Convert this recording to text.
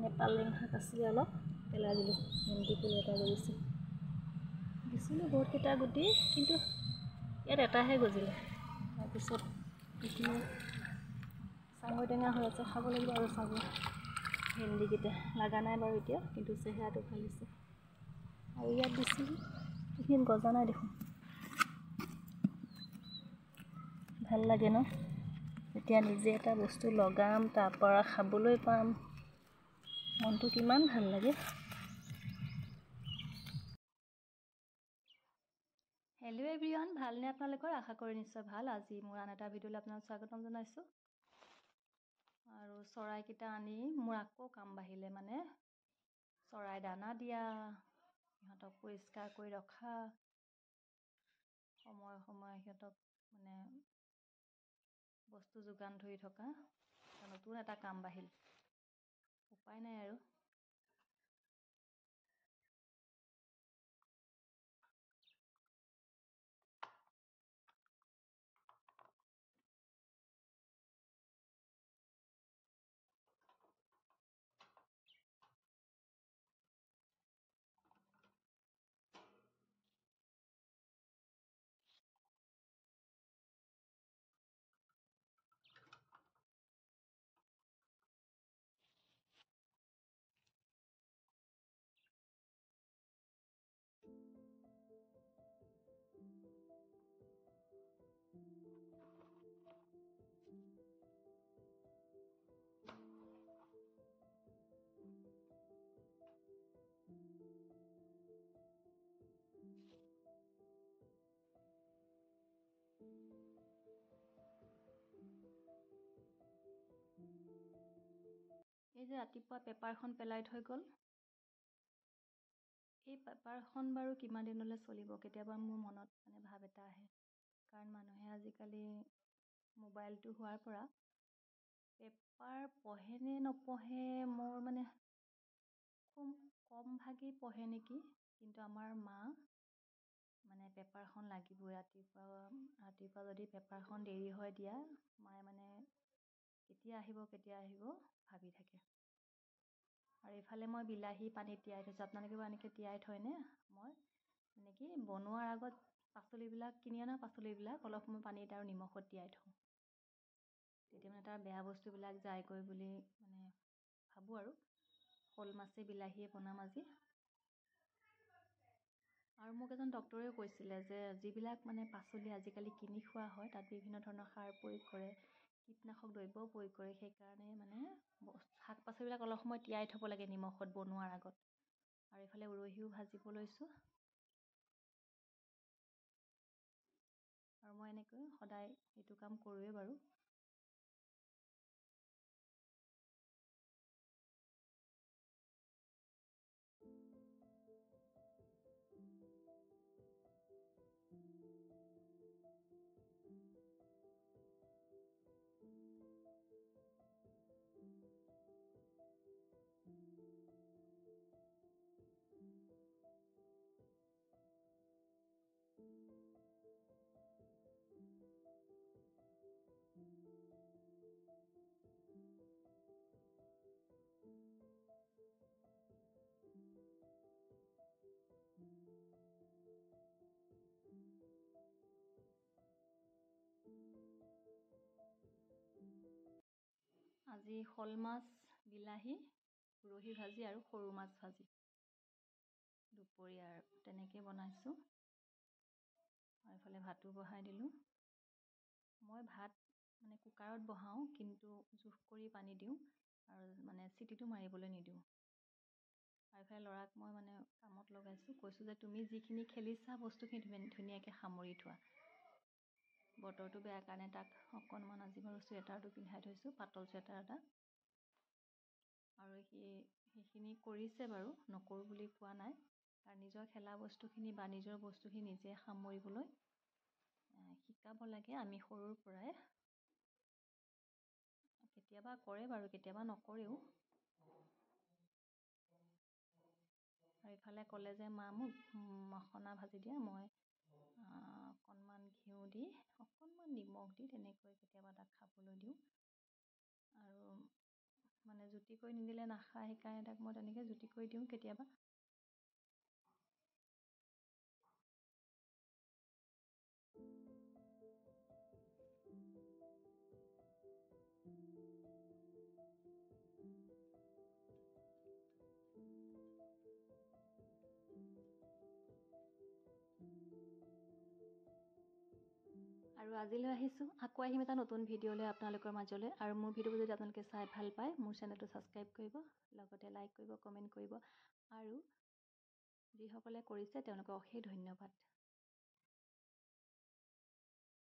নেপালী শাক আছিলে অলপ পেলাই দিলোঁ। ভেন্দি পুলি এটা গজিছে, দিছিলোঁ বহুতকেইটা গুটি, কিন্তু ইয়াত এটাহে গজিলে। তাৰপিছত এইখিনি চাঙৈ টেঙা হৈ আছে, খাব লাগিব আৰু চাঙৈ। ভেন্দিকেইটা লগা নাই বাৰু এতিয়া, কিন্তু চেহেৰাটো ভাল হৈছে। আৰু ইয়াত দিছিলোঁ, এইখিনিত গজা নাই দেখোন। ভাল লাগে ন, এতিয়া নিজে এটা বস্তু লগাম, তাৰপৰা খাবলৈ পাম, মনটো কিমান ভাল লাগে। হেল্ল' এভৰিৱান, ভালনে আপোনালোকৰ? আশা কৰি নিশ্চয় ভাল। আজি মোৰ আন এটা ভিডিঅ'লৈ আপোনাক স্বাগতম জনাইছোঁ। আৰু চৰাইকেইটা আনি মোৰ আকৌ কাম বাঢ়িলে, মানে চৰাই দানা দিয়া, সিহঁতক পৰিষ্কাৰ কৰি ৰখা, সময়ে সময়ে সিহঁতক মানে বস্তু যোগান ধৰি থকা, নতুন এটা কাম বাঢ়িল। উপায় নাই আৰু। এই যে ৰাতিপুৱা পেপাৰখন পেলাই থৈ গ'ল, এই পেপাৰখন বাৰু কিমান দিনলৈ চলিব? কেতিয়াবা মোৰ মনত মানে ভাৱ এটা আহে, কাৰণ মানুহে আজিকালি মোবাইলটো হোৱাৰ পৰা পেপাৰ পঢ়ে নে নপঢ়ে, মোৰ মানে খুব কম ভাগেই পঢ়ে নেকি। কিন্তু আমাৰ মা মানে পেপাৰখন লাগিবই। ৰাতিপুৱা যদি পেপাৰখন দেৰি হয় দিয়া, মায়ে মানে কেতিয়া আহিব ভাবি থাকে। আৰু এইফালে মই বিলাহী পানীত তিয়াই থৈছোঁ। আপোনালোকেও এনেকৈ তিয়াই থয়নে? মই মানে কি, বনোৱাৰ আগত পাচলিবিলাক, কিনি অনা পাচলিবিলাক অলপ সময় পানীত আৰু নিমখত তিয়াই থওঁ, তেতিয়া মানে তাৰ বেয়া বস্তুবিলাক যায়গৈ বুলি মানে ভাবোঁ। আৰু শ'ল মাছে বিলাহীয়ে বনাম আজি। আৰু মোক এজন ডক্তৰেও কৈছিলে যে যিবিলাক মানে পাচলি আজিকালি কিনি খোৱা হয়, তাত বিভিন্ন ধৰণৰ সাৰ প্ৰয়োগ কৰে, কীটনাশক দ্ৰব্যও প্ৰয়োগ কৰে। সেইকাৰণে মানে শাক পাচলিবিলাক অলপ সময় তিয়াই থ'ব লাগে নিমখত বনোৱাৰ আগত। আৰু এইফালে উৰহিও ভাজিব লৈছোঁ। আৰু মই এনেকৈ সদায় এইটো কাম কৰোঁৱেই বাৰু। আজি শ'ল মাছ, বিলাহী, উৰহি ভাজি আৰু সৰু মাছ ভাজি, দুপৰীয়াৰ তেনেকৈ বনাইছোঁ। আৰু এইফালে ভাতো বহাই দিলোঁ। মই ভাত মানে কুকাৰত বহাওঁ, কিন্তু জোখ কৰি পানী দিওঁ আৰু মানে চিটিটো মাৰিবলৈ নিদিওঁ। আৰু এইফালে ল'ৰাক মই মানে কামত লগাইছোঁ, কৈছোঁ যে তুমি যিখিনি খেলিছা বস্তুখিনি ধুনীয়াকৈ সামৰি থোৱা। বতৰটো বেয়া কাৰণে তাক অকণমান আজি বাৰু চুৱেটাৰটো পিন্ধাই থৈছোঁ, পাতল চুৱেটাৰ এটা। আৰু সেইখিনি কৰিছে বাৰু, নকৰোঁ বুলি কোৱা নাই। তাৰ নিজৰ খেলা বস্তুখিনি বা নিজৰ বস্তুখিনি নিজে সামৰিবলৈ শিকাব লাগে আমি সৰুৰ পৰাই। কেতিয়াবা কৰে বাৰু, কেতিয়াবা নকৰেও। আৰু ইফালে ক'লে যে মা মোক মছলা ভাজি দিয়া, মই অকণমান ঘিউ দি, অকণমান নিমখ দি তেনেকৈ কেতিয়াবা তাক খাবলৈ দিওঁ। আৰু মানে জুতি কৰি নিদিলে নাখায়, সেইকাৰণে তাক মই তেনেকৈ জুতি কৰি দিওঁ কেতিয়াবা। আৰু আজিলৈ আহিছোঁ, আকৌ আহিম এটা নতুন ভিডিঅ' লৈ আপোনালোকৰ মাজলৈ। আৰু মোৰ ভিডিঅ'বোৰ যদি আপোনালোকে চাই ভাল পায়, মোৰ চেনেলটো ছাবস্ক্ৰাইব কৰিব, লগতে লাইক কৰিব, কমেণ্ট কৰিব। আৰু যিসকলে কৰিছে তেওঁলোকক অশেষ ধন্যবাদ।